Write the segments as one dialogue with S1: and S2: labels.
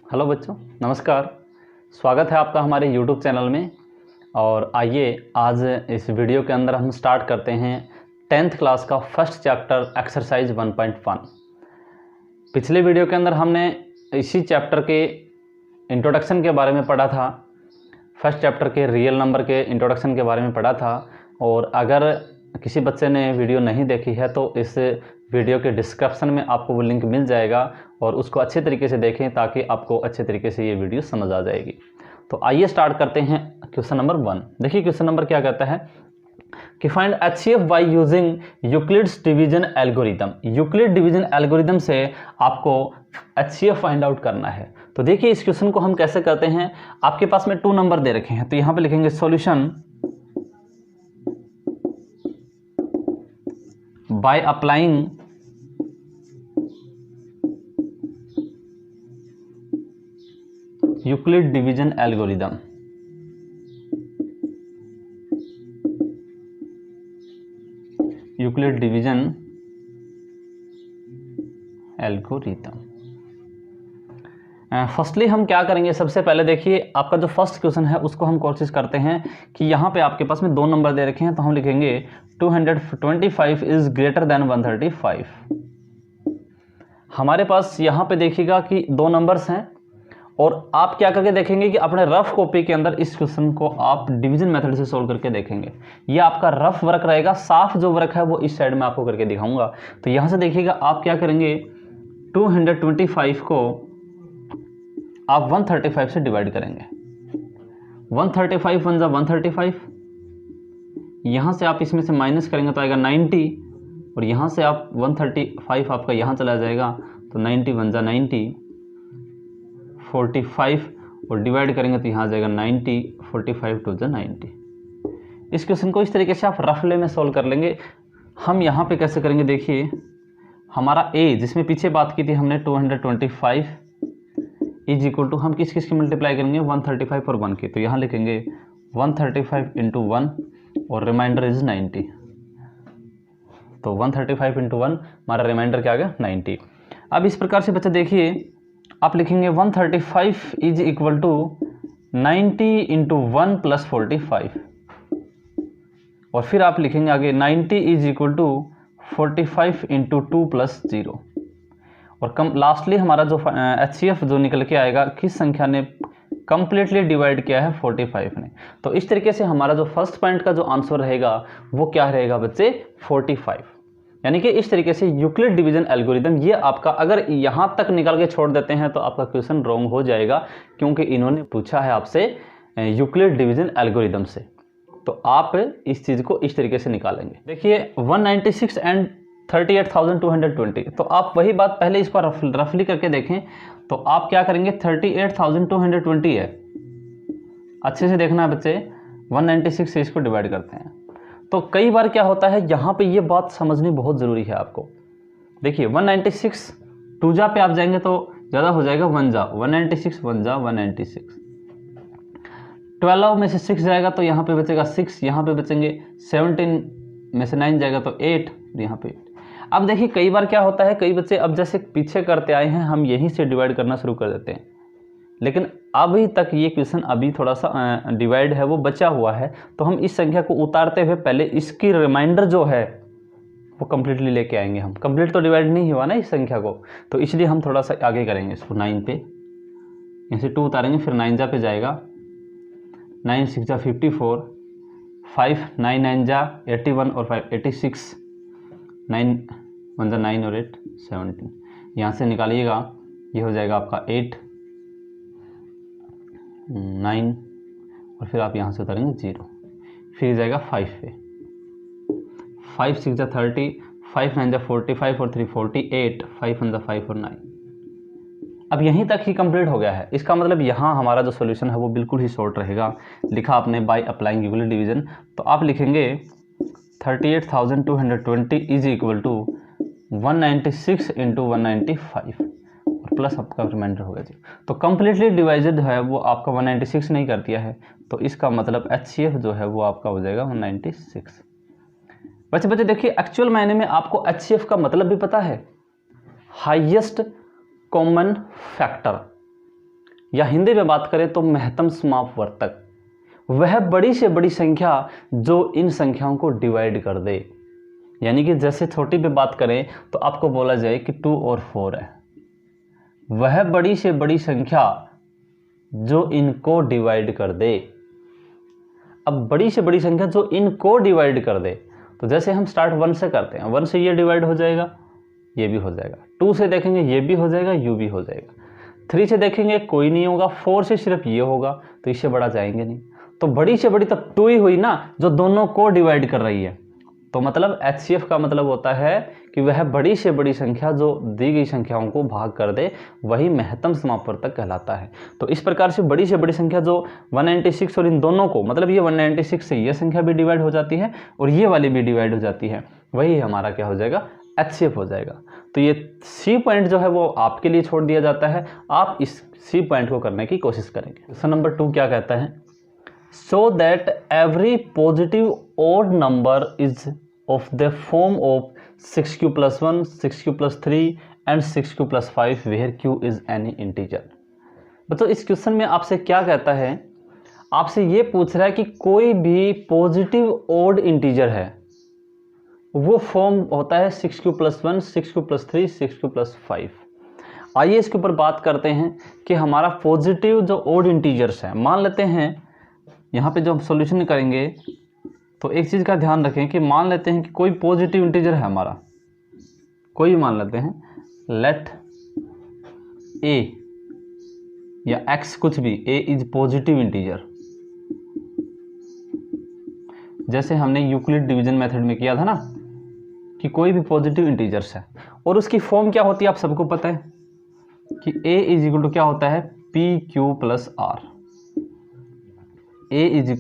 S1: Hello बच्चों, नमस्कार। स्वागत है आपका हमारे YouTube चैनल में। और आइए आज इस वीडियो के अंदर हम स्टार्ट करते हैं 10th क्लास का फर्स्ट चैप्टर एक्सरसाइज 1.1। पिछले वीडियो के अंदर हमने इसी चैप्टर के इंट्रोडक्शन के बारे में पढ़ा था, फर्स्ट चैप्टर के रियल नंबर के इंट्रोडक्शन के बारे में पढ़ा था। और अगर किसी बच्चे ने वीडियो नहीं देखी है तो इस वीडियो के डिस्क्रिप्शन में आपको वो लिंक मिल जाएगा और उसको अच्छे तरीके से देखें ताकि आपको अच्छे तरीके से ये वीडियो समझ आ जाएगी। तो आइए स्टार्ट करते हैं क्वेश्चन नंबर 1। देखिए क्वेश्चन नंबर क्या कहता है कि find HCF by using Euclid's division algorithm. Euclid division algorithm से आपको HCF फाइंड आउट करना है। तो देखिए इस क्वेश्चन को हम कैसे करते हैं। आपके पास में 2 नंबर दे रखे हैं, तो यहाँ पे लिखेंगे solution by applying Euclid division algorithm. Euclid division algorithm. Firstly हम क्या करेंगे, सबसे पहले देखिए आपका जो फर्स्ट क्वेश्चन है उसको हम कोशिश करते हैं कि यहाँ पे आपके पास में 2 नंबर दे रखे हैं, तो हम लिखेंगे 225 इज ग्रेटर देन 135। हमारे पास यहाँ पे देखिएगा कि 2 नंबर्स हैं और आप क्या करके देखेंगे कि अपने रफ कॉपी के अंदर इस क्वेश्चन को आप डिवीजन मेथड से सोल्व करके देखेंगे। ये आपका रफ वर्क रहेगा, साफ जो वर्क है वो इस साइड में आपको करके दिखाऊंगा। तो यहाँ से देखिएगा आप क्या करेंगे, 225 को आप 135 से डिवाइड करेंगे। 135 वन जा 135, यहाँ से आप इसमें से माइनस करेंगे तो आएगा 90 और यहाँ से आप 135 आपका यहाँ चला जाएगा तो 90 वन जा 90, 45 और डिवाइड करेंगे तो यहाँ आ जाएगा 90, 45 टू जा 90। इस क्वेश्चन को इस तरीके से आप रफले में सॉल्व कर लेंगे। हम यहाँ पे कैसे करेंगे, देखिए हमारा a जिसमें पीछे बात की थी हमने 225 इज इक्वल टू हम किस किस की मल्टीप्लाई करेंगे, 135 और 1 की। तो यहाँ लिखेंगे 135 इंटू 1 और रिमाइंडर इज 90। तो 135 इंटू 1 हमारा रिमाइंडर क्या आ गया, 90। अब इस प्रकार से बच्चे देखिए आप लिखेंगे 135 is equal to 90 into 1 plus 45 और फिर आप लिखेंगे आगे 90 is equal to 45 into 2 plus 0 और कम लास्टली हमारा जो HCF जो निकल के आएगा किस संख्या ने कंप्लीटली डिवाइड किया है, 45 ने। तो इस तरीके से हमारा जो फर्स्ट पॉइंट का जो आंसर रहेगा वो क्या रहेगा बच्चे, 45। यानी कि इस तरीके से यूक्लिड डिवीजन एल्गोरिथम ये आपका अगर यहाँ तक निकल के छोड़ देते हैं तो आपका क्वेश्चन रॉन्ग हो जाएगा, क्योंकि इन्होंने पूछा है आपसे यूक्लिड डिवीजन एल्गोरिथम से। तो आप इस चीज़ को इस तरीके से निकालेंगे। देखिए 196 एंड 38,220, तो आप वही बात पहले इसको रफली करके देखें। तो आप क्या करेंगे, 38,220 है, अच्छे से देखना है बच्चे, 196 से इसको डिवाइड करते हैं। तो कई बार क्या होता है, यहाँ पे ये बात समझनी बहुत ज़रूरी है आपको। देखिए 196 2 जा पे आप जाएंगे तो ज़्यादा हो जाएगा, 1 जा 196, 1 जा 196, 12 में से 6 जाएगा तो यहाँ पे बचेगा 6, यहाँ पे बचेंगे 17 में से 9 जाएगा तो 8, यहाँ पे 8। अब देखिए कई बार क्या होता है, कई बच्चे अब जैसे पीछे करते आए हैं, हम यहीं से डिवाइड करना शुरू कर देते हैं, लेकिन अभी तक ये क्वेश्चन अभी थोड़ा सा डिवाइड है वो बचा हुआ है। तो हम इस संख्या को उतारते हुए पहले इसकी रिमाइंडर जो है वो कंप्लीटली लेके आएंगे। हम कंप्लीट तो डिवाइड नहीं हुआ ना इस संख्या को, तो इसलिए हम थोड़ा सा आगे करेंगे इसको 9 पे, यहाँ से 2 उतारेंगे, फिर 9 जा पे जाएगा, 9 6 जा 54, 5 9 9 जा 81 और 5 86, 9 1 जा 9 और 8 17। यहाँ से निकालिएगा, ये हो जाएगा आपका 8 9 और फिर आप यहाँ से उतारेंगे 0, फिर जाएगा 5 पे, 5 6 जा 30, 5 9 जा 45 और 3 48, 5 1 जा 5 और 9। अब यहीं तक ही कंप्लीट हो गया है। इसका मतलब यहाँ हमारा जो सॉल्यूशन है वो बिल्कुल ही शॉर्ट रहेगा। लिखा आपने बाय अप्लाइंग यूक्लिड डिवीजन, तो आप लिखेंगे 38,220 इज इक्वल टू 196 इंटू 195 और प्लस आपका रिमाइंडर होगा जी। तो कंप्लीटली डिवाइडेड है वो आपका 196 नहीं कर दिया है, तो इसका मतलब HCF जो है वो आपका हो जाएगा 196। बच्चे देखिए एक्चुअल मायने में आपको HCF का मतलब भी पता है, हाईएस्ट कॉमन फैक्टर। या हिंदी में बात करें तो महत्तम समापवर्तक वह बड़ी से बड़ी संख्या जो इन संख्याओं को डिवाइड कर दे। यानी कि जैसे छोटी पे बात करें तो आपको बोला जाए कि 2 और 4 है, वह बड़ी से बड़ी संख्या जो इनको डिवाइड कर दे। अब बड़ी से बड़ी संख्या जो इनको डिवाइड कर दे, तो जैसे हम स्टार्ट 1 से करते हैं, 1 से ये डिवाइड हो जाएगा, ये भी हो जाएगा, 2 से देखेंगे ये भी हो जाएगा, यू भी हो जाएगा, 3 से देखेंगे कोई नहीं होगा, 4 से सिर्फ ये होगा, तो इससे बड़ा जाएंगे नहीं। तो बड़ी से बड़ी तब 2 ही हुई ना, जो दोनों को डिवाइड कर रही है। तो मतलब HCF का मतलब होता है कि वह बड़ी से बड़ी संख्या जो दी गई संख्याओं को भाग कर दे, वही महत्तम समापवर्तक कहलाता है। तो इस प्रकार से बड़ी संख्या जो 196 और इन दोनों को, मतलब ये 196 से ये संख्या भी डिवाइड हो जाती है और ये वाली भी डिवाइड हो जाती है, वही हमारा क्या हो जाएगा, HCF हो जाएगा। तो ये C पॉइंट जो है वो आपके लिए छोड़ दिया जाता है, आप इस C पॉइंट को करने की कोशिश करेंगे। क्वेश्चन नंबर 2 क्या कहता है, so that every positive odd number is of the form of 6q + 1, 6q + 3 and 6q + 5 where q is any integer. तो इस क्वेश्चन में आपसे क्या कहता है, आपसे ये पूछ रहा है कि कोई भी पॉजिटिव ओड इंटीजर है, वो फॉर्म होता है 6q + 1, 6q + 3, 6q + 5। आइए इसके ऊपर बात करते हैं कि हमारा पॉजिटिव जो ओड इंटीजर्स है, मान लेते हैं यहाँ पे जो हम सॉल्यूशन करेंगे तो एक चीज़ का ध्यान रखें कि मान लेते हैं कि कोई पॉजिटिव इंटीजर है हमारा, कोई भी मान लेते हैं, लेट a या x कुछ भी, a इज पॉजिटिव इंटीजर, जैसे हमने यूक्लिड डिवीजन मेथड में किया था ना कि कोई भी पॉजिटिव इंटीजर्स है और उसकी फॉर्म क्या होती है, आप सबको पता है कि a = क्या होता है, pq + r, a =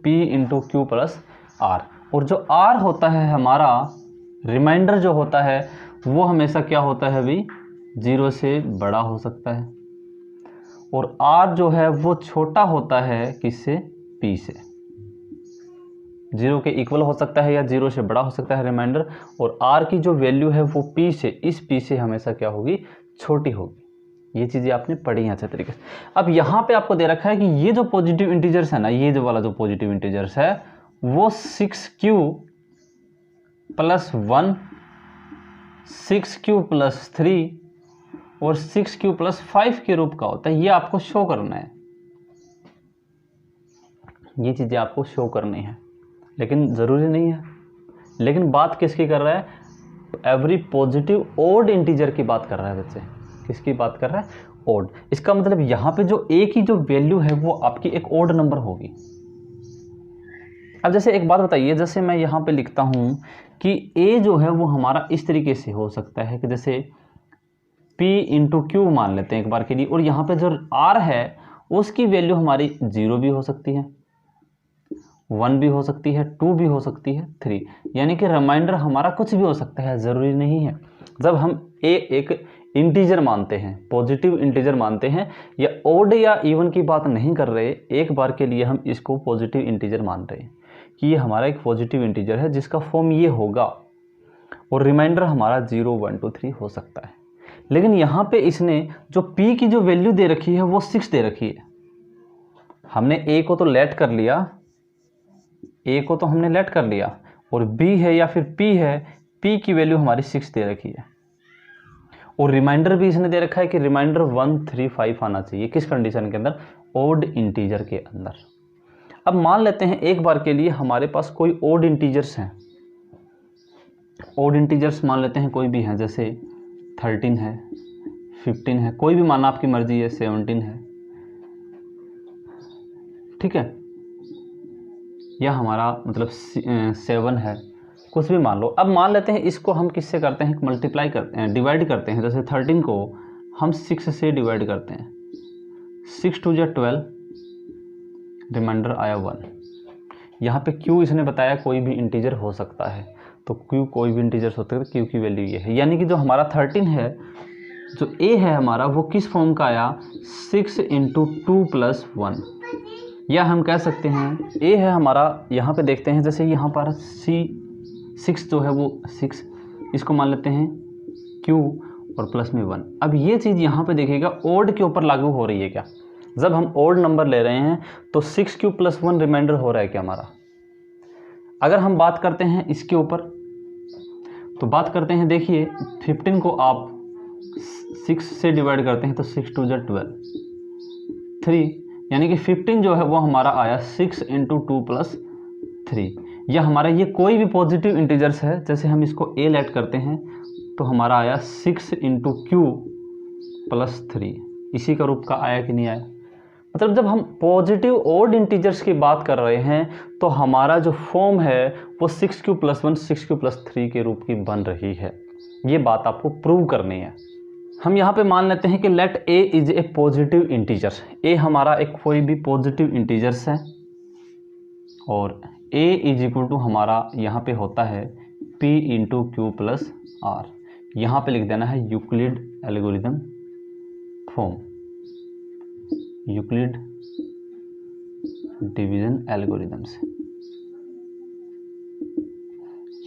S1: p × q + r, और जो r होता है हमारा रिमाइंडर जो होता है वो हमेशा क्या होता है भाई, 0 से बड़ा हो सकता है, और r जो है वो छोटा होता है किससे, p से, 0 के इक्वल हो सकता है या 0 से बड़ा हो सकता है रिमाइंडर, और r की जो वैल्यू है वो p से, इस p से हमेशा क्या होगी, छोटी होगी। ये चीज़ें आपने पढ़ी हैं अच्छे तरीके से। अब यहाँ पे आपको दे रखा है कि ये जो पॉजिटिव इंटीजर्स है ना, ये जो वाला जो पॉजिटिव इंटीजर्स है वो 6q + 1, 6q + 3 और 6q + 5 के रूप का होता है। ये आपको शो करना है, ये चीज़ें आपको शो करनी है, लेकिन ज़रूरी नहीं है। लेकिन बात किसकी कर रहा है, एवरी पॉजिटिव ओड इंटीजर की बात कर रहा है बच्चे, किसकी बात कर रहा है, ओड। इसका मतलब यहाँ पे जो a की जो वैल्यू है वो आपकी एक ओड नंबर होगी। अब जैसे एक बात बताइए, जैसे मैं यहाँ पे लिखता हूँ कि a जो है वो हमारा इस तरीके से हो सकता है कि जैसे p × q मान लेते हैं एक बार के लिए, और यहाँ पे जो r है उसकी वैल्यू हमारी 0 भी हो सकती है, 1 भी हो सकती है, 2 भी हो सकती है, 3, यानी कि रिमाइंडर हमारा कुछ भी हो सकता है, ज़रूरी नहीं है। जब हम एक इंटीजर मानते हैं, पॉजिटिव इंटीजर मानते हैं, या ओड या इवन की बात नहीं कर रहे, एक बार के लिए हम इसको पॉजिटिव इंटीजर मान रहे हैं कि ये हमारा एक पॉजिटिव इंटीजर है जिसका फॉर्म ये होगा, और रिमाइंडर हमारा 0, 1, 2, 3 हो सकता है। लेकिन यहाँ पे इसने जो p की जो वैल्यू दे रखी है वो 6 दे रखी है। हमने a को तो लेट कर लिया, a को तो हमने लेट कर लिया, और b है या फिर p है, p की वैल्यू हमारी 6 दे रखी है, और रिमाइंडर भी इसने दे रखा है कि रिमाइंडर 1, 3, 5 आना चाहिए। किस कंडीशन के अंदर, ओड इंटीजर के अंदर। अब मान लेते हैं एक बार के लिए हमारे पास कोई ओड इंटीजर्स हैं, ओड इंटीजर्स मान लेते हैं कोई भी हैं, जैसे 13 है, 15 है, कोई भी माना आपकी मर्जी है, 17 है, ठीक है, या हमारा मतलब 7 है, कुछ भी मान लो। अब मान लेते हैं इसको हम किससे करते हैं, मल्टीप्लाई करते हैं, डिवाइड करते हैं। जैसे 13 को हम 6 से डिवाइड करते हैं, 6 × 2 = 12, रिमाइंडर आया 1। यहाँ पे q इसने बताया कोई भी इंटीजर हो सकता है, तो q कोई भी इंटीजर हो सकता है, q की वैल्यू ये है। यानी कि जो हमारा 13 है, जो a है हमारा, वो किस फॉर्म का आया, 6 × 2 + 1, या हम कह सकते हैं a है हमारा, यहाँ पे देखते हैं जैसे यहाँ पर 6 जो है वो 6, इसको मान लेते हैं q और प्लस में 1। अब ये चीज़ यहाँ पे देखिएगा ओड के ऊपर लागू हो रही है क्या, जब हम ओड नंबर ले रहे हैं तो 6³+1 रिमाइंडर हो रहा है क्या हमारा। अगर हम बात करते हैं इसके ऊपर तो बात करते हैं, देखिए 15 को आप 6 से डिवाइड करते हैं तो 6 2 = 12, 3 यानी कि 15 जो है वो हमारा आया 6 × 2 + 3। या हमारा ये कोई भी पॉजिटिव इंटीजर्स है, जैसे हम इसको a लेट करते हैं तो हमारा आया 6 × q + 3, इसी का रूप का आया कि नहीं आया। मतलब जब हम पॉजिटिव ओड इंटीजर्स की बात कर रहे हैं तो हमारा जो फॉर्म है वो 6³+1 6³+3 के रूप की बन रही है। ये बात आपको प्रूव करनी है। हम यहाँ पे मान लेते हैं कि let a is a positive integer, a हमारा एक कोई भी पॉजिटिव इंटीजर्स है और a = हमारा यहाँ पे होता है p × q + r। यहाँ पे लिख देना है Euclid algorithm form, Euclid division algorithm से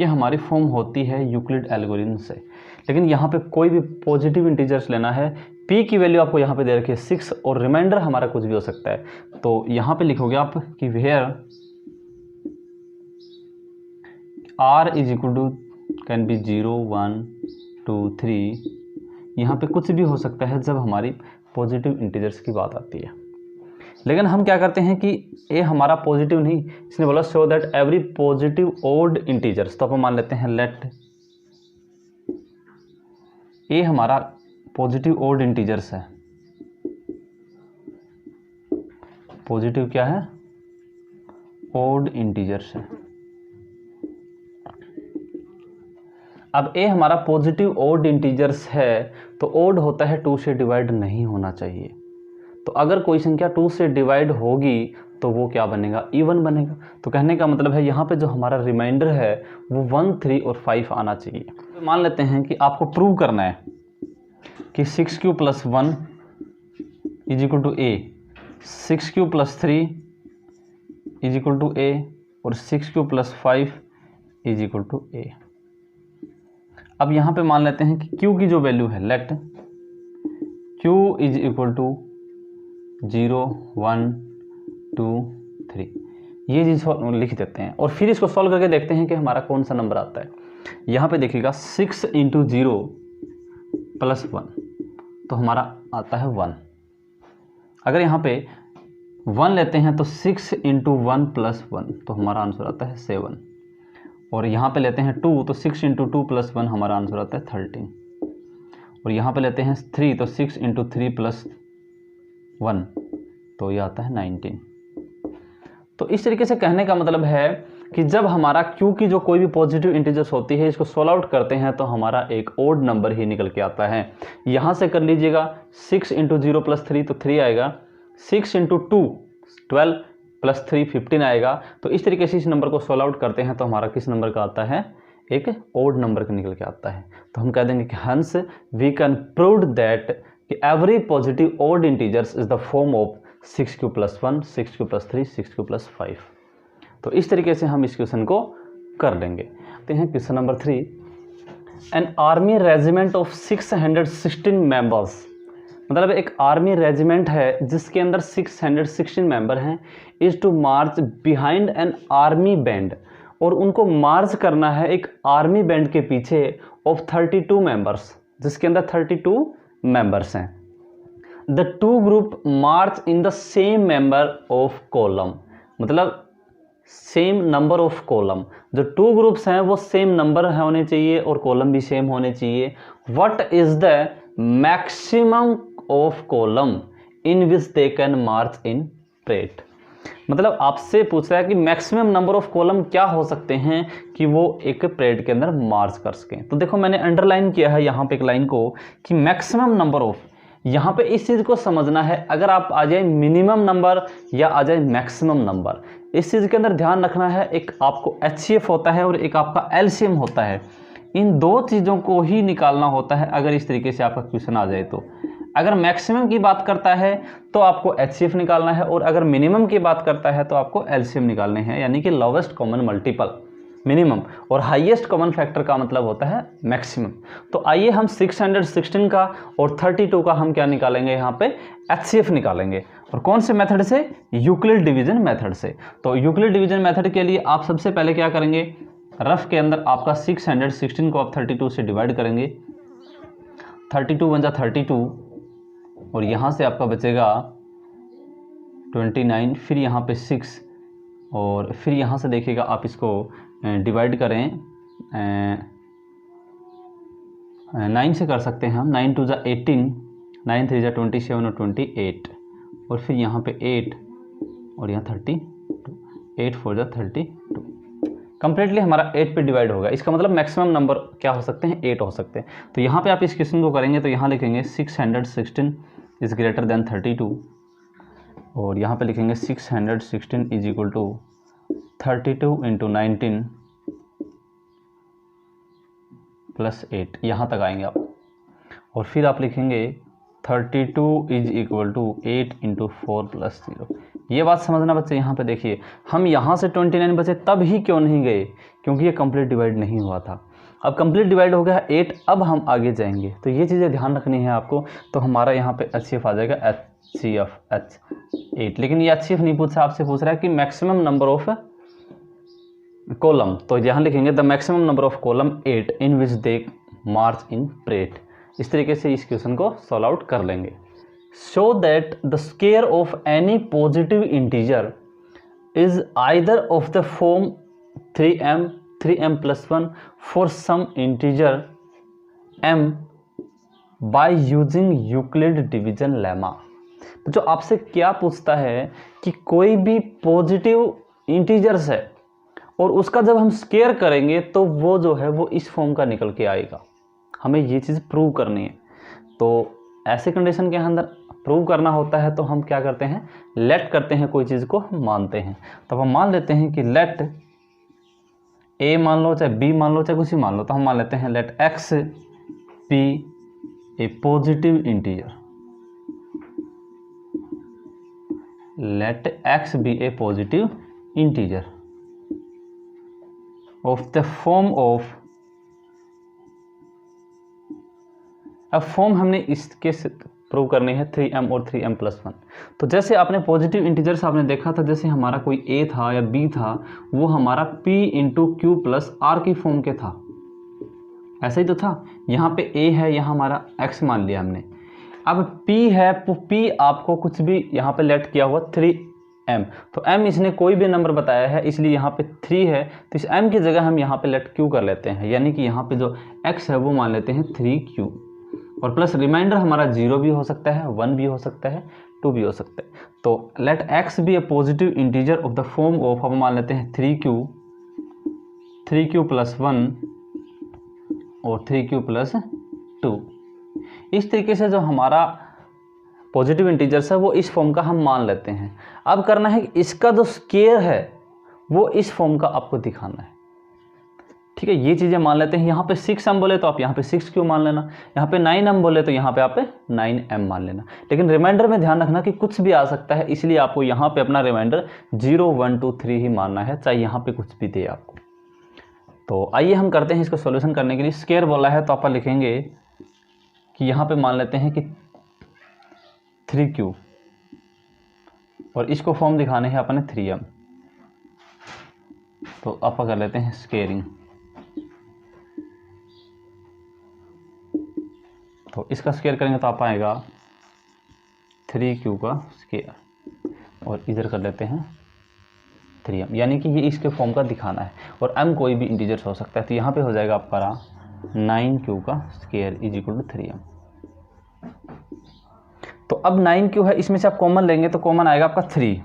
S1: ये हमारी फॉर्म होती है यूक्लिड एल्गोरिथम से। लेकिन यहाँ पे कोई भी पॉजिटिव इंटीजर्स लेना है, p की वैल्यू आपको यहाँ पे दे रखी है 6 और रिमाइंडर हमारा कुछ भी हो सकता है। तो यहाँ पे लिखोगे आप कि वेयर r कैन बी 0 1 2 3, यहाँ पे कुछ भी हो सकता है जब हमारी पॉजिटिव इंटीजर्स की बात आती है। लेकिन हम क्या करते हैं कि a हमारा पॉजिटिव नहीं, इसने बोला show that every positive odd integers, तो अपन मान लेते हैं लेट a हमारा पॉजिटिव ओड इंटीजर्स है। पॉजिटिव क्या है, ओड इंटीजर्स है। अब a हमारा पॉजिटिव ओड इंटीजर्स है तो ओड होता है 2 से डिवाइड नहीं होना चाहिए। तो अगर कोई संख्या 2 से डिवाइड होगी तो वो क्या बनेगा, इवन बनेगा। तो कहने का मतलब है यहाँ पे जो हमारा रिमाइंडर है वो 1 3 और 5 आना चाहिए। तो मान लेते हैं कि आपको प्रूव करना है कि 6³+1 = a, 6³+3 = a और 6³+5 = a। अब यहाँ पे मान लेते हैं कि q की जो वैल्यू है, लेट q = 0 1 2 3, ये चीज़ लिख देते हैं और फिर इसको सॉल्व करके देखते हैं कि हमारा कौन सा नंबर आता है। यहाँ पे देखिएगा 6 × 0 + 1 तो हमारा आता है 1। अगर यहाँ पे 1 लेते हैं तो 6 × 1 + 1 तो हमारा आंसर आता है 7। और यहाँ पे लेते हैं 2 तो 6 × 2 + 1 हमारा आंसर आता है 13। और यहाँ पे लेते हैं 3 तो 6 × 3 + 1 तो ये आता है 19। तो इस तरीके से कहने का मतलब है कि जब हमारा q की जो कोई भी पॉजिटिव इंटीजर्स होती है इसको सॉल्व आउट करते हैं तो हमारा एक ओड नंबर ही निकल के आता है। यहाँ से कर लीजिएगा 6 × 0 + 3 तो 3 आएगा, 6 × 2 12 + 3 15 आएगा। तो इस तरीके से इस नंबर को सॉल्व आउट करते हैं तो हमारा किस नंबर का आता है, एक ओड नंबर का निकल के आता है। तो हम कह देंगे कि hence we can prove that every positive odd integers is the form of 6³+1 6³+3 6³+5। तो इस तरीके से हम इस क्वेश्चन को कर लेंगे। तो हैं question number 3, an army regiment of 616 members, मतलब एक आर्मी रेजिमेंट है जिसके अंदर 616 मेंबर हैं, is to march behind an army band, और उनको मार्च करना है एक आर्मी बैंड के पीछे ऑफ 32 मेंबर्स, जिसके अंदर 32 मेंबर्स हैं। The two group March in the same member of column, मतलब सेम नंबर ऑफ कॉलम, जो टू ग्रुप्स हैं वो सेम नंबर होने चाहिए और कॉलम भी सेम होने चाहिए। What is the maximum of column in which they can March in parade, मतलब आपसे पूछ रहा है कि मैक्सिमम नंबर ऑफ कॉलम क्या हो सकते हैं कि वो एक परेड के अंदर मार्च कर सकें। तो देखो मैंने अंडरलाइन किया है यहाँ पे एक लाइन को कि मैक्सिमम नंबर ऑफ, यहाँ पे इस चीज़ को समझना है। अगर आप आ जाए मिनिमम नंबर या आ जाए मैक्सिमम नंबर, इस चीज़ के अंदर ध्यान रखना है, एक आपको HCF होता है और एक आपका LCM होता है। इन दो चीज़ों को ही निकालना होता है अगर इस तरीके से आपका क्वेश्चन आ जाए तो। अगर मैक्सिमम की बात करता है तो आपको HCF निकालना है और अगर मिनिमम की बात करता है तो आपको LCM निकालने हैं, यानी कि लोवेस्ट कॉमन मल्टीपल। मिनिमम, और हाईएस्ट कॉमन फैक्टर का मतलब होता है मैक्सिमम। तो आइए हम 616 का और 32 का हम क्या निकालेंगे, यहाँ पे HCF निकालेंगे। और कौन से मेथड से? यूक्लिड डिवीजन मेथड से। तो यूक्लिड डिवीजन मेथड के लिए आप सबसे पहले क्या करेंगे, रफ के अंदर आपका 616 को आप 32 से डिवाइड करेंगे, 32 बन जा 32, और यहाँ से आपका बचेगा 29, फिर यहाँ पे 6, और फिर यहाँ से देखिएगा आप इसको डिवाइड करें 9 से कर सकते हैं हम, 9 2 जा 18, 9 3 जा 27 और 28, और फिर यहाँ पे 8 और यहाँ 32, 8 4 जा 32, कंप्लीटली हमारा 8 पे डिवाइड होगा। इसका मतलब मैक्सिमम नंबर क्या हो सकते हैं, 8 हो सकते हैं। तो यहाँ पे आप इस क्वेश्चन को करेंगे तो यहाँ लिखेंगे 616 इज़ ग्रेटर देन 32, और यहाँ पे लिखेंगे 616 is equal to 32 into 19 plus 8, यहाँ तक आएंगे आप। और फिर आप लिखेंगे 32 is equal to 8 into 4 plus 0। ये बात समझना बच्चे, यहाँ पे देखिए हम यहाँ से 29 बचे तब ही क्यों नहीं गए, क्योंकि ये कंप्लीट डिवाइड नहीं हुआ था। अब कंप्लीट डिवाइड हो गया 8, अब हम आगे जाएंगे, तो ये चीज़ें ध्यान रखनी है आपको। तो हमारा यहाँ पे HCF आ जाएगा HCF H8, लेकिन ये HCF नहीं पूछ रहा, आपसे पूछ रहा है कि मैक्सिमम नंबर ऑफ कॉलम। तो यहाँ लिखेंगे the maximum number of column 8 in which they March in parade. इस तरीके से इस क्वेश्चन को सॉल्व आउट कर लेंगे। Show that the square of any positive integer is either of the form 3m 3m+1 for some integer m by using Euclid division lemma. तो जो आपसे क्या पूछता है कि कोई भी पॉजिटिव इंटीजर्स है और उसका जब हम स्क्वायर करेंगे तो वो जो है वो इस फॉर्म का निकल के आएगा, हमें ये चीज़ प्रूव करनी है। तो ऐसे कंडीशन के अंदर प्रूव करना होता है तो हम क्या करते हैं, लेट करते हैं, कोई चीज़ को हम मानते हैं। तो हम मान लेते हैं कि लेट a मान लो, चाहे b मान लो, चाहे कुछ ही मान लो। तो हम मान लेते हैं late x be a positive integer, let x be a positive integer of the form of, अब फॉर्म हमने इसके प्रूव करनी है 3m और 3m+1। तो जैसे आपने पॉजिटिव इंटीजर्स आपने देखा था, जैसे हमारा कोई a था या b था, वो हमारा p into q plus r की फॉर्म के था, ऐसा ही तो था। यहाँ पे a है, यहाँ हमारा x मान लिया हमने। अब p है, तो p आपको कुछ भी यहाँ पे लेट किया हुआ 3m, तो m इसने कोई भी नंबर बताया है, इसलिए यहाँ पे 3 है, तो इस m की जगह हम यहाँ पे लेट q कर लेते हैं, यानी कि यहाँ पे जो x है वो मान लेते हैं 3q, और प्लस रिमाइंडर हमारा 0 भी हो सकता है, 1 भी हो सकता है, 2 भी हो सकता है। तो let x be a positive integer of the form of, हम मान लेते हैं 3q प्लस 1 और 3q प्लस 2। इस तरीके से जो हमारा पॉजिटिव इंटीजर्स है वो इस फॉर्म का हम मान लेते हैं। अब करना है कि इसका जो स्क्वायर है वो इस फॉर्म का आपको दिखाना है, ठीक है। ये चीज़ें मान लेते हैं। यहाँ पे 6m बोले तो आप यहाँ पे 6q मान लेना, यहाँ पे 9m बोले तो यहाँ पे आप 9m मान लेना। लेकिन रिमाइंडर में ध्यान रखना कि कुछ भी आ सकता है, इसलिए आपको यहाँ पे अपना रिमाइंडर 0 1 2 3 ही मानना है, चाहे यहाँ पे कुछ भी दे आपको। तो आइए हम करते हैं इसको सॉल्यूशन करने के लिए। स्क्वायर बोला है तो आप लिखेंगे कि यहाँ पे मान लेते हैं कि 3q, और इसको फॉर्म दिखाने हैं अपने 3m, तो आप कर लेते हैं स्क्वेयरिंग। तो इसका स्क्वायर करेंगे तो आप आएगा 3q का स्क्वायर, और इधर कर लेते हैं 3m, यानी कि ये इसके फॉर्म का दिखाना है, और m कोई भी इंटीजर्स हो सकता है। तो यहाँ पे हो जाएगा आपका 9q का square is equal to 3m। तो अब 9q है, इसमें से आप कॉमन लेंगे तो कॉमन आएगा आपका 3,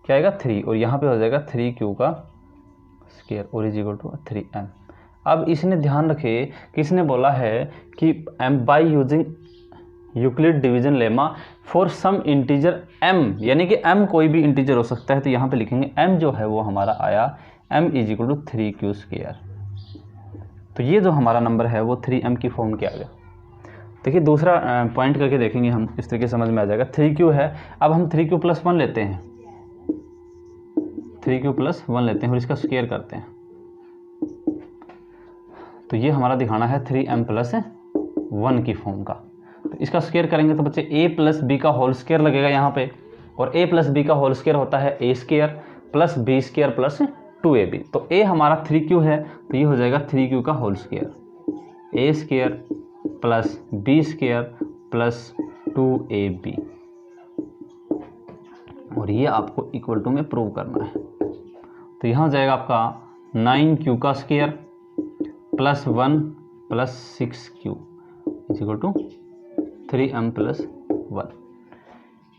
S1: क्या आएगा 3, और यहाँ पे हो जाएगा 3q का स्क्वायर और इज इक्वल टू 3m। अब इसने ध्यान रखे कि इसने बोला है कि m by using Euclid division lemma for some integer m, यानी कि m कोई भी इंटीजर हो सकता है। तो यहाँ पे लिखेंगे m जो है वो हमारा आया m is equal to 3q square. तो ये जो हमारा नंबर है वो 3m की फॉर्म के आ गया। देखिए दूसरा पॉइंट करके देखेंगे हम, इस तरीके समझ में आ जाएगा। 3q है, अब हम 3q प्लस 1 लेते हैं, 3q प्लस 1 लेते हैं और इसका स्क्वायर करते हैं, तो ये हमारा दिखाना है 3m प्लस 1 की फॉर्म का। तो इसका स्क्वायर करेंगे तो बच्चे a प्लस बी का होल स्क्वायर लगेगा यहाँ पे, और a प्लस बी का होल स्क्वायर होता है a square plus b square plus 2ab। तो a हमारा 3q है, तो ये हो जाएगा 3q का whole square, a square plus b square plus 2ab, और ये आपको इक्वल टू में प्रूव करना है। तो यहाँ हो जाएगा आपका 9q का square plus 1 plus 6q is equal to 3m plus 1।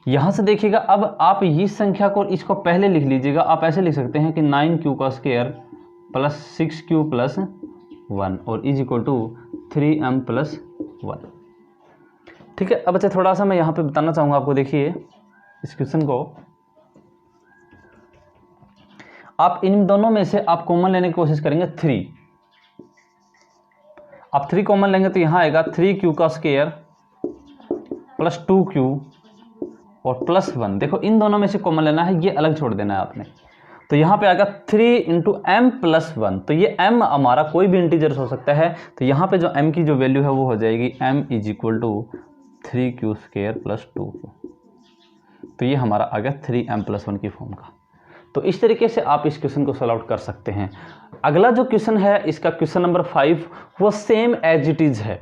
S1: यहाँ से देखिएगा, अब आप इस संख्या को इसको पहले लिख लीजिएगा। आप ऐसे लिख सकते हैं कि 9q का स्क्वायर प्लस 6q प्लस 1 और is equal to 3m plus 1। ठीक है। अब अच्छा थोड़ा सा मैं यहाँ पे बताना चाहूँगा आपको। देखिए इस क्वेश्चन को आप इन दोनों में से आप कॉमन लेने की कोशिश करेंगे 3। आप 3 कॉमन लेंगे तो यहाँ आएगा 3q का स्क्वायर प्लस 2q और प्लस 1। देखो इन दोनों में से कॉमन लेना है, ये अलग छोड़ देना है आपने। तो यहाँ पे आएगा 3 इंटू m प्लस 1। तो ये m हमारा कोई भी इंटीजर्स हो सकता है, तो यहाँ पे जो m की जो वैल्यू है वो हो जाएगी m is equal to 3q square plus 2q। तो ये हमारा आ गया 3m प्लस 1 की फॉर्म का। तो इस तरीके से आप इस क्वेश्चन को सॉल्व आउट कर सकते हैं। अगला जो क्वेश्चन है इसका क्वेश्चन नंबर 5, वो सेम एज इट इज है,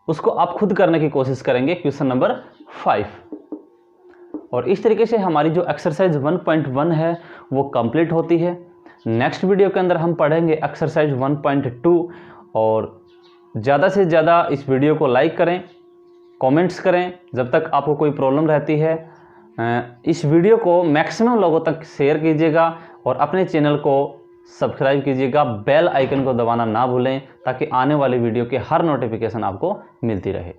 S1: उसको आप खुद करने की कोशिश करेंगे, क्वेश्चन नंबर 5। और इस तरीके से हमारी जो एक्सरसाइज 1.1 है वो कंप्लीट होती है। नेक्स्ट वीडियो के अंदर हम पढ़ेंगे एक्सरसाइज 1.2। और ज़्यादा से ज़्यादा इस वीडियो को लाइक करें, कमेंट्स करें। जब तक आपको कोई प्रॉब्लम रहती है इस वीडियो को मैक्सिमम लोगों तक शेयर कीजिएगा और अपने चैनल को सब्सक्राइब कीजिएगा। बेल आइकन को दबाना ना भूलें ताकि आने वाली वीडियो के हर नोटिफिकेशन आपको मिलती रहे।